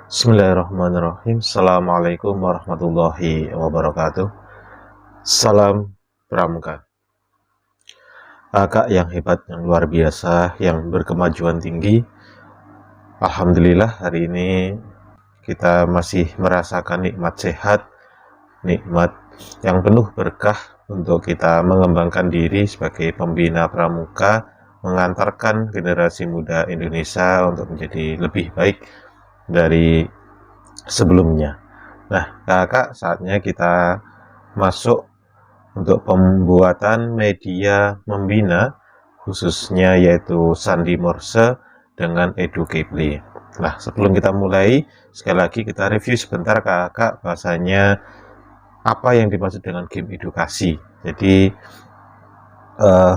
Bismillahirrahmanirrahim. Assalamualaikum warahmatullahi wabarakatuh. Salam Pramuka. Kakak yang hebat, yang luar biasa, yang berkemajuan tinggi. Alhamdulillah hari ini kita masih merasakan nikmat sehat, nikmat yang penuh berkah untuk kita mengembangkan diri sebagai pembina pramuka, mengantarkan generasi muda Indonesia untuk menjadi lebih baik dari sebelumnya. Nah, kakak, saatnya kita masuk untuk pembuatan media membina, khususnya yaitu Sandi Morse dengan Educapely. Nah, sebelum kita mulai, sekali lagi kita review sebentar kakak, bahasanya apa yang dimaksud dengan game edukasi. Jadi,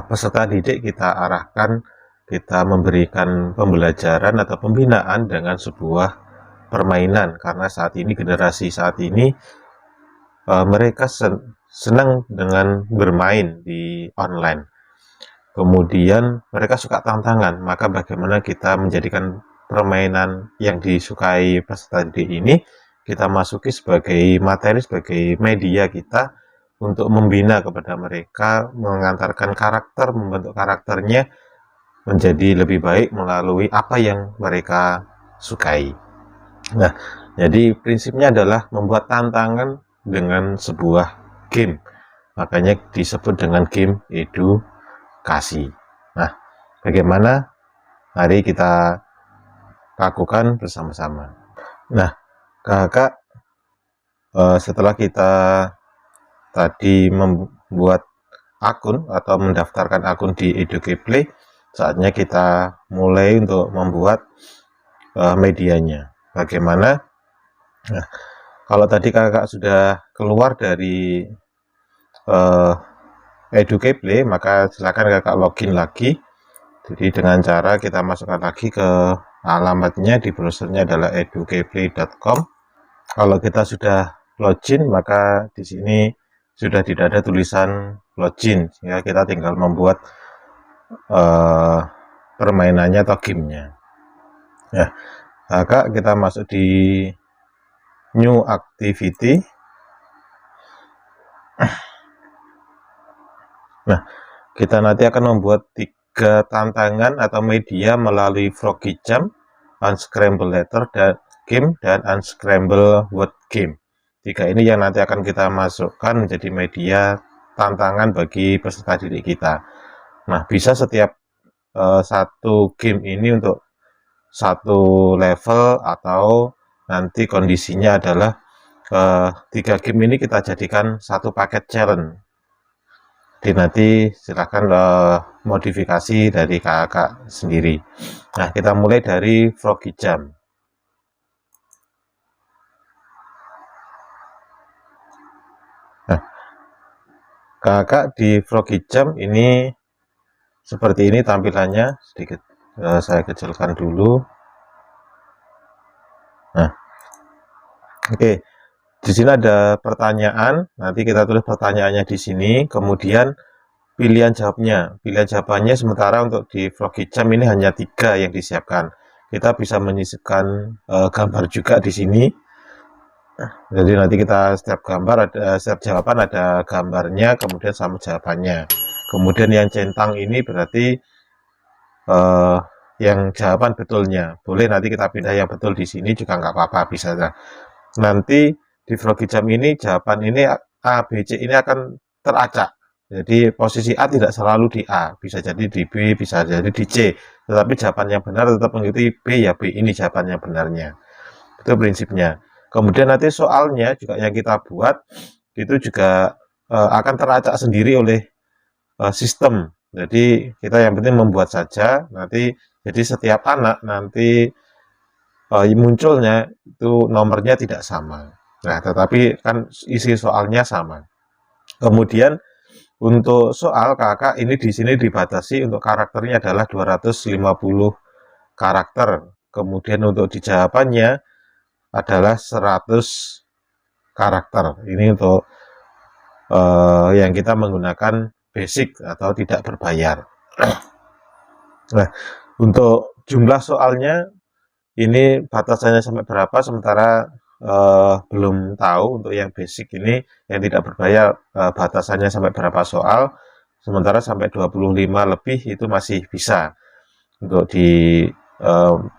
peserta didik kita arahkan, kita memberikan pembelajaran atau pembinaan dengan sebuah permainan, karena saat ini generasi saat ini mereka senang dengan bermain di online. Kemudian mereka suka tantangan, maka bagaimana kita menjadikan permainan yang disukai peserta didik ini kita masuki sebagai materi, sebagai media kita untuk membina kepada mereka, mengantarkan karakter, membentuk karakternya menjadi lebih baik melalui apa yang mereka sukai. Nah, jadi prinsipnya adalah membuat tantangan dengan sebuah game. Makanya disebut dengan game edukasi. Nah, bagaimana? Mari kita lakukan bersama-sama. Nah, kakak, setelah kita tadi membuat akun atau mendaftarkan akun di Educapely, saatnya kita mulai untuk membuat medianya. Bagaimana? Nah, kalau tadi kakak sudah keluar dari Educapely, maka silakan kakak login lagi. Jadi dengan cara kita masukkan lagi ke alamatnya di browsernya adalah educapely.com. Kalau kita sudah login, maka di sini sudah tidak ada tulisan login, sehingga kita tinggal membuat permainannya atau gamenya. Ya, kakak kita masuk di new activity. Nah, kita nanti akan membuat 3 tantangan atau media melalui Froggy Jump, Unscramble Letter dan Game, dan Unscramble Word Game. 3 ini yang nanti akan kita masukkan menjadi media tantangan bagi peserta didik kita. Nah, bisa setiap satu game ini untuk satu level, atau nanti kondisinya adalah 3 game ini kita jadikan satu paket challenge. Jadi nanti silahkan modifikasi dari kakak sendiri. Nah, kita mulai dari Froggy Jump. Nah, kakak di Froggy Jump ini seperti ini tampilannya. Sedikit saya kecilkan dulu. Nah, oke. Di sini ada pertanyaan. Nanti kita tulis pertanyaannya di sini. Kemudian pilihan jawabnya. Pilihan jawabannya sementara untuk di Froggy Jump ini hanya 3 yang disiapkan. Kita bisa menyisipkan gambar juga di sini. Jadi nanti kita setiap gambar ada, setiap jawaban ada gambarnya, kemudian sama jawabannya. Kemudian yang centang ini berarti yang jawaban betulnya. Boleh nanti kita pindah yang betul di sini juga nggak apa-apa, bisa. Nanti di Froggy Jump ini jawaban ini A, B, C ini akan teracak. Jadi posisi A tidak selalu di A, bisa jadi di B, bisa jadi di C. Tetapi jawaban yang benar tetap mengikuti B, ya B ini jawaban yang benarnya. Itu prinsipnya. Kemudian nanti soalnya juga yang kita buat itu juga akan teracak sendiri oleh sistem. Jadi kita yang penting membuat saja. Nanti jadi setiap anak nanti munculnya itu nomornya tidak sama. Nah, tetapi kan isi soalnya sama. Kemudian untuk soal kakak ini di sini dibatasi untuk karakternya adalah 250 karakter. Kemudian untuk di jawabannya adalah 100 karakter. Ini untuk yang kita menggunakan basic atau tidak berbayar. Nah, untuk jumlah soalnya ini batasannya sampai berapa, sementara belum tahu untuk yang basic ini yang tidak berbayar batasannya sampai berapa soal, sementara sampai 25 lebih itu masih bisa untuk di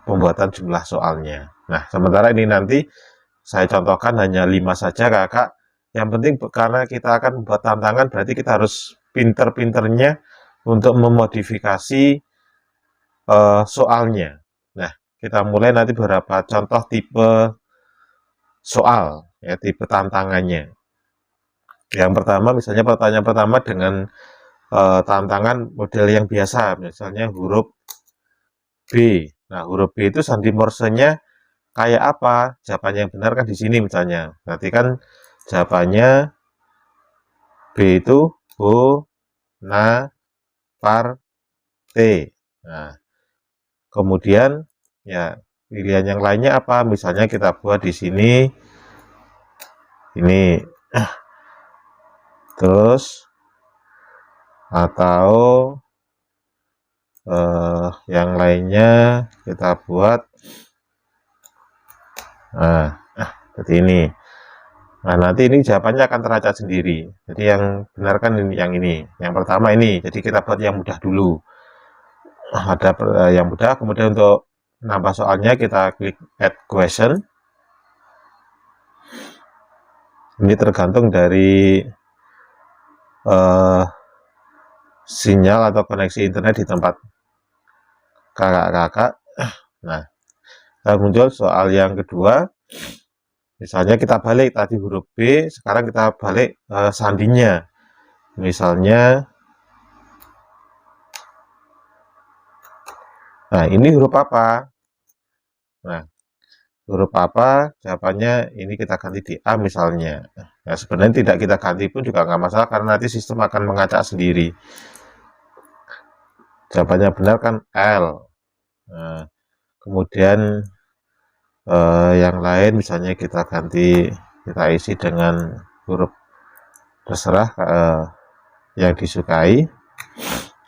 pembuatan jumlah soalnya. Nah, sementara ini nanti saya contohkan hanya 5 saja kakak. Yang penting karena kita akan membuat tantangan, berarti kita harus pinter-pinternya untuk memodifikasi soalnya. Nah, kita mulai nanti beberapa contoh tipe soal, ya tipe tantangannya. Yang pertama, misalnya pertanyaan pertama dengan tantangan model yang biasa, misalnya huruf B. Nah, huruf B itu sandi morsenya kayak apa? Jawabannya yang benar kan di sini misalnya. Berarti kan jawabannya B itu bo, na, par, te. Nah, kemudian ya pilihan yang lainnya apa? Misalnya kita buat di sini ini. Terus atau yang lainnya kita buat seperti ini. Nah, nanti ini jawabannya akan teracak sendiri. Jadi yang benar kan ini, yang ini. Yang pertama ini. Jadi kita buat yang mudah dulu. Ada yang mudah, kemudian untuk nambah soalnya kita klik add question. Ini tergantung dari sinyal atau koneksi internet di tempat kakak-kakak. Nah, muncul soal yang kedua. Misalnya kita balik tadi huruf B, sekarang kita balik sandinya. Misalnya, nah ini huruf apa? Nah, huruf apa? Jawabannya ini kita ganti di A misalnya. Nah, sebenarnya tidak kita ganti pun juga nggak masalah karena nanti sistem akan mengacak sendiri. Jawabannya benar kan L. Nah, kemudian yang lain misalnya kita ganti, kita isi dengan huruf terserah yang disukai.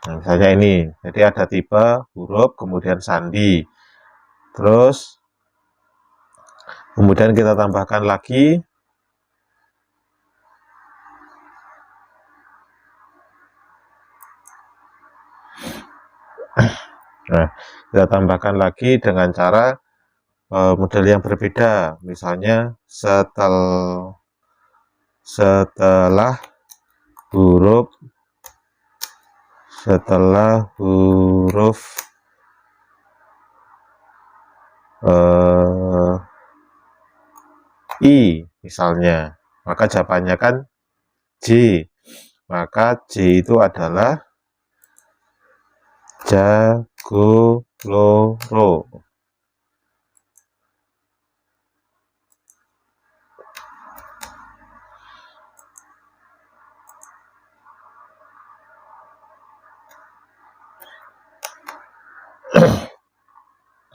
Nah, misalnya ini, jadi ada tipe huruf, kemudian sandi, terus kemudian kita tambahkan lagi nah, kita tambahkan lagi dengan cara model yang berbeda. Misalnya setelah huruf I misalnya, maka jawabannya kan J. Maka J itu adalah jagoloro.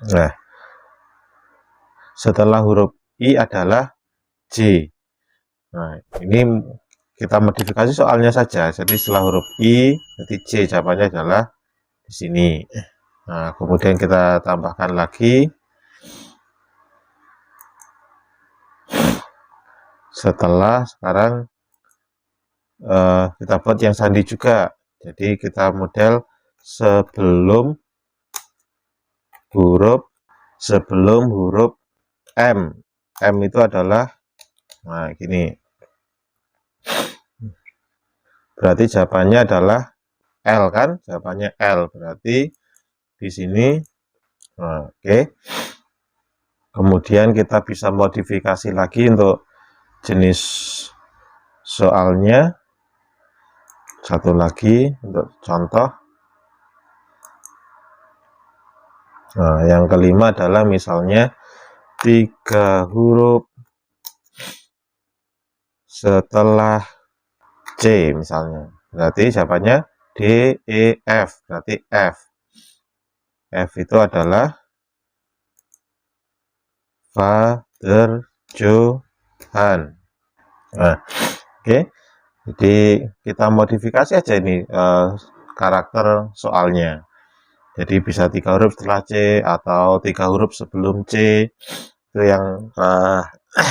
Nah, setelah huruf I adalah J. Nah, ini kita modifikasi soalnya saja. Jadi setelah huruf I, jadi J jawabannya adalah di sini. Nah, kemudian kita tambahkan lagi setelah sekarang kita buat yang sandi juga. Jadi kita model sebelum huruf M. M itu adalah, nah gini. Berarti jawabannya adalah L kan? Jawabannya L. Berarti di sini, nah, oke. Kemudian kita bisa modifikasi lagi untuk jenis soalnya. Satu lagi untuk contoh. Nah, yang kelima adalah misalnya 3 huruf setelah C misalnya. Berarti jawabannya D, E, F. Berarti F. F itu adalah Father Johan. Nah, oke. Jadi kita modifikasi aja ini karakter soalnya. Jadi bisa 3 huruf setelah C atau 3 huruf sebelum C. Itu yang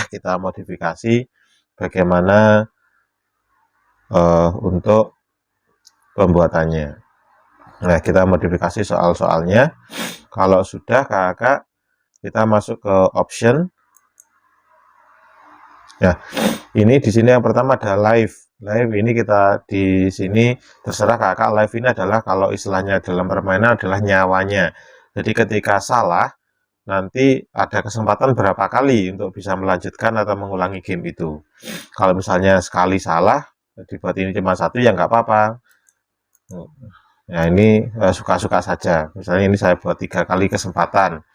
kita modifikasi bagaimana untuk pembuatannya. Nah, kita modifikasi soal-soalnya. Kalau sudah kakak, kita masuk ke option. Ya, ini di sini yang pertama ada live. Live ini kita di sini terserah kakak. Live ini adalah kalau istilahnya dalam permainan adalah nyawanya. Jadi ketika salah, nanti ada kesempatan berapa kali untuk bisa melanjutkan atau mengulangi game itu. Kalau misalnya sekali salah, dibuat ini cuma satu ya nggak apa-apa. Nah ini suka-suka saja. Misalnya ini saya buat 3 kali kesempatan.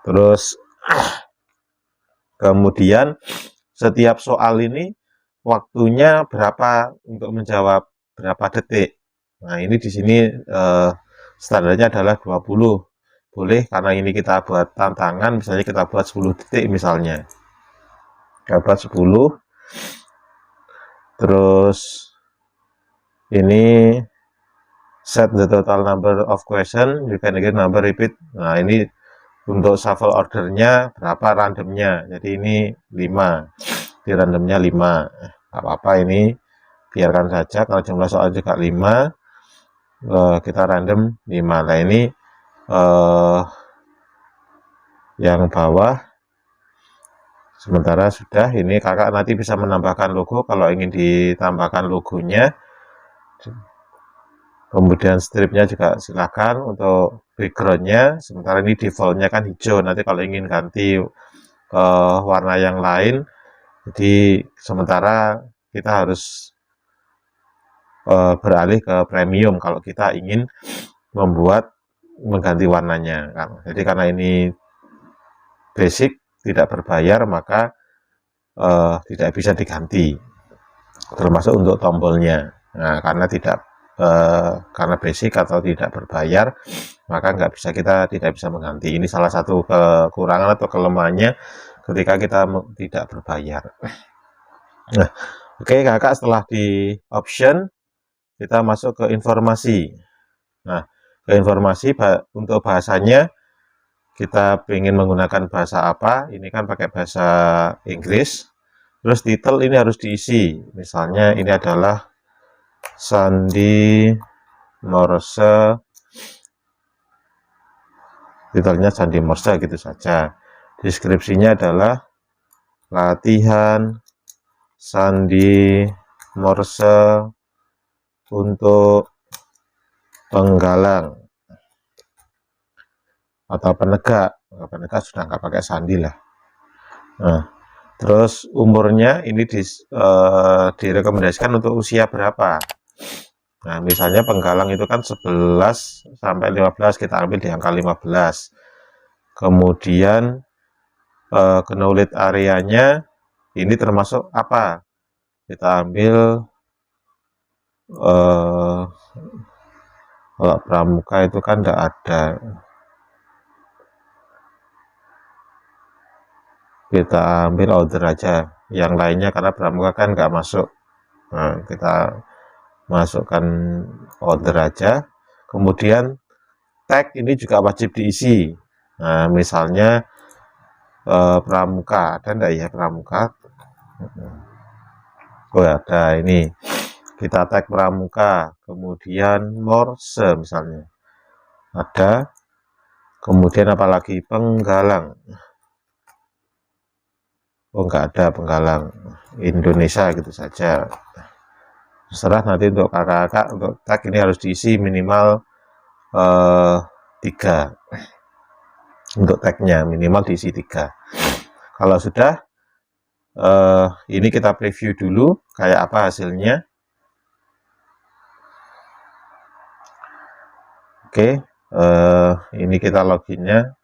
Terus kemudian setiap soal ini waktunya berapa untuk menjawab, berapa detik. Nah ini di sini standarnya adalah 20. Boleh karena ini kita buat tantangan, misalnya kita buat 10 detik misalnya. Kita buat 10. Terus ini set the total number of question, you can get number repeat. Nah ini untuk shuffle ordernya berapa randomnya. Jadi ini 5. Di randomnya 5. Apa-apa ini biarkan saja. Kalau jumlah soal juga 5. Kita random 5. Nah ini yang bawah sementara sudah. Ini kakak nanti bisa menambahkan logo kalau ingin ditambahkan logonya. Kemudian stripnya juga silakan untuk backgroundnya. Sementara ini defaultnya kan hijau. Nanti kalau ingin ganti warna yang lain, jadi sementara kita harus beralih ke premium kalau kita ingin mengganti warnanya. Jadi karena ini basic tidak berbayar, maka tidak bisa diganti, termasuk untuk tombolnya. Nah karena basic atau tidak berbayar, maka kita tidak bisa mengganti. Ini salah satu kekurangan atau kelemahannya ketika kita tidak berbayar. Nah, oke kakak, setelah di option kita masuk ke informasi. Nah, ke informasi untuk bahasanya kita ingin menggunakan bahasa apa? Ini kan pakai bahasa Inggris. Terus title ini harus diisi. Misalnya ini adalah Sandi Morse, titelnya Sandi Morse gitu saja. Deskripsinya adalah latihan Sandi Morse untuk penggalang atau penegak. Penegak sudah nggak pakai sandi lah. Nah, terus umurnya ini direkomendasikan untuk usia berapa. Nah, misalnya penggalang itu kan 11 sampai 15, kita ambil di angka 15. Kemudian knowledge areanya ini termasuk apa? Kita ambil kalau pramuka itu kan tidak ada. Kita ambil order aja. Yang lainnya karena pramuka kan nggak masuk. Nah, kita masukkan order aja. Kemudian tag ini juga wajib diisi. Nah, misalnya pramuka, ada enggak ya pramuka? Oh ada, ini kita tag pramuka, kemudian Morse misalnya ada, kemudian apalagi penggalang. Oh enggak ada penggalang, Indonesia gitu saja. Terserah nanti untuk kakak-kakak, untuk tag ini harus diisi minimal 3. Untuk tagnya minimal diisi 3. Kalau sudah, ini kita preview dulu kayak apa hasilnya. Oke, ini kita loginnya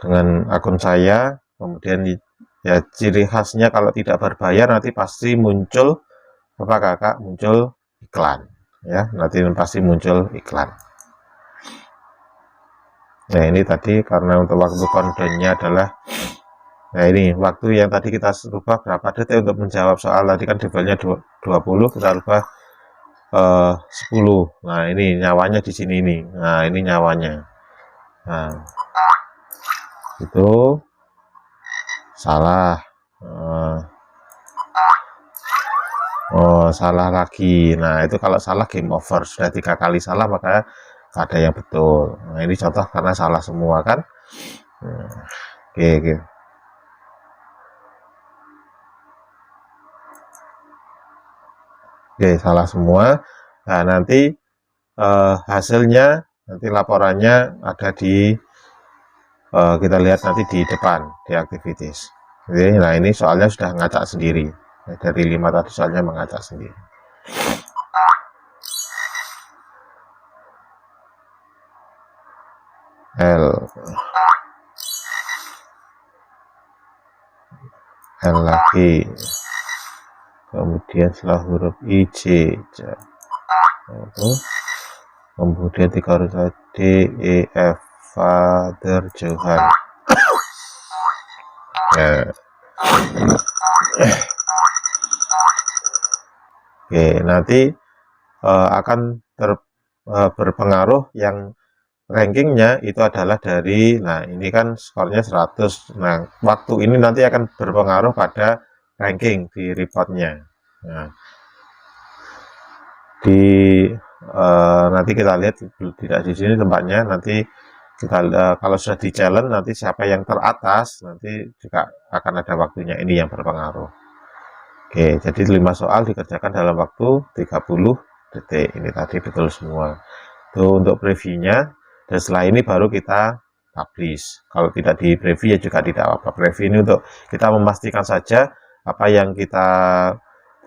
dengan akun saya. Kemudian ya ciri khasnya kalau tidak berbayar nanti pasti muncul apa kakak, muncul iklan ya, nanti pasti muncul iklan. Nah ini tadi karena untuk waktu countdownnya adalah, nah ini waktu yang tadi kita rubah berapa detik untuk menjawab soal tadi kan defaultnya 20, kita rubah 10. Nah, ini nyawanya di sini nih. Nah, ini nyawanya. Nah, itu salah. Oh, salah lagi. Nah, itu kalau salah game over. Sudah 3 kali salah maka gak ada yang betul. Nah, ini contoh karena salah semua kan. Oke, oke. Oke, salah semua. Nah, nanti hasilnya, nanti laporannya ada di kita lihat nanti di depan di activities. Oke, nah ini soalnya sudah ngacak sendiri. Dari 5 tadi soalnya mengacak sendiri. L lagi, kemudian setelah huruf I J, kemudian 3 huruf D E F, Father Johan. Nah. Oke, nanti akan berpengaruh yang rankingnya itu adalah dari, nah ini kan skornya 100. Nah, waktu ini nanti akan berpengaruh pada ranking di reportnya. Nah, nanti kita lihat tidak di sini tempatnya. Nanti kita kalau sudah di challenge nanti siapa yang teratas nanti juga akan ada waktunya, ini yang berpengaruh. Oke, jadi 5 soal dikerjakan dalam waktu 30 detik. Ini tadi betul semua. Itu untuk previewnya, dan setelah ini baru kita publish. Kalau tidak di preview ya juga tidak apa-apa. Preview ini untuk kita memastikan saja apa yang kita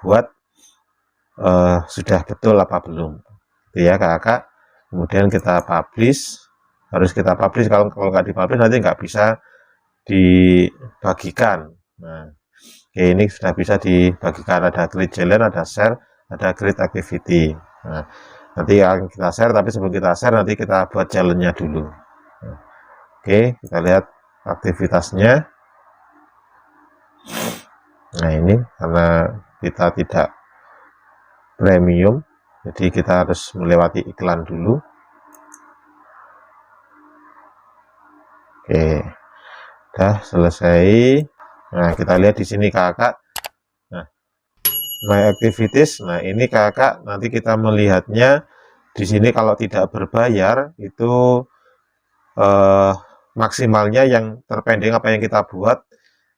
buat sudah betul apa belum. Itu ya kakak. Kemudian kita publish, harus kita publish. Kalau nggak dipublish nanti nggak bisa dibagikan. Nah, oke, ini sudah bisa dibagikan, ada create challenge, ada share, ada create activity. Nah, nanti akan kita share, tapi sebelum kita share nanti kita buat challenge-nya dulu. Nah, oke, kita lihat aktivitasnya. Nah, ini karena kita tidak premium, jadi kita harus melewati iklan dulu. Oke, udah selesai. Nah, kita lihat di sini kakak. Nah, my activities. Nah, ini kakak nanti kita melihatnya di sini kalau tidak berbayar itu maksimalnya yang terpending apa yang kita buat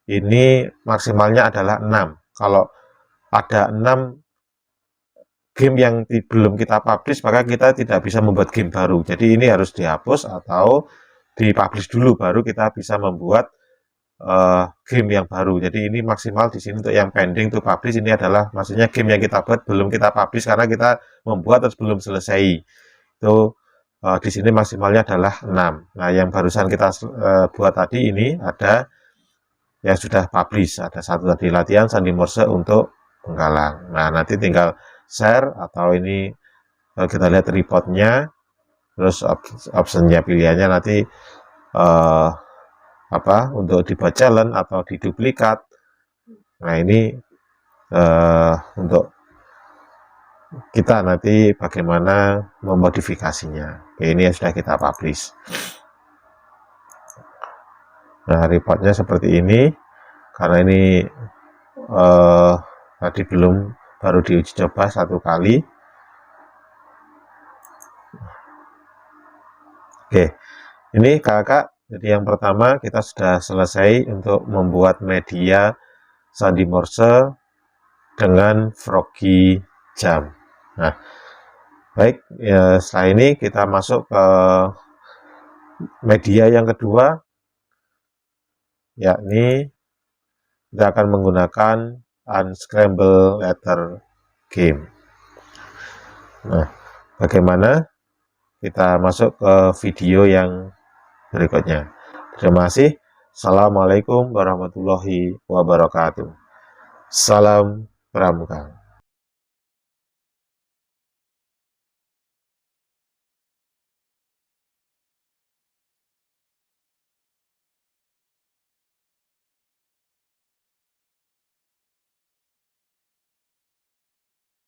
ini maksimalnya adalah 6. Kalau ada 6 game yang belum kita publish maka kita tidak bisa membuat game baru. Jadi ini harus dihapus atau dipublish dulu baru kita bisa membuat game yang baru. Jadi ini maksimal di sini untuk yang pending to publish ini adalah maksudnya game yang kita buat belum kita publish karena kita membuat terus belum selesai. Itu di sini maksimalnya adalah 6. Nah, yang barusan kita buat tadi ini ada yang sudah publish, ada satu tadi latihan sandi morse untuk penggalang. Nah, nanti tinggal share atau ini kita lihat reportnya, terus optionnya pilihannya nanti untuk dibuat challenge atau diduplikat. Nah, ini untuk kita nanti bagaimana memodifikasinya. Oke, ini yang sudah kita publish. Nah, reportnya seperti ini. Karena ini tadi baru diuji coba 1 kali. Oke, ini kakak. Jadi yang pertama kita sudah selesai untuk membuat media sandi morse dengan Froggy Jam. Nah, baik, ya, setelah ini kita masuk ke media yang kedua, yakni kita akan menggunakan unscramble letter game. Nah, bagaimana? Kita masuk ke video yang berikutnya. Terima kasih. Assalamualaikum warahmatullahi wabarakatuh. Salam Pramuka.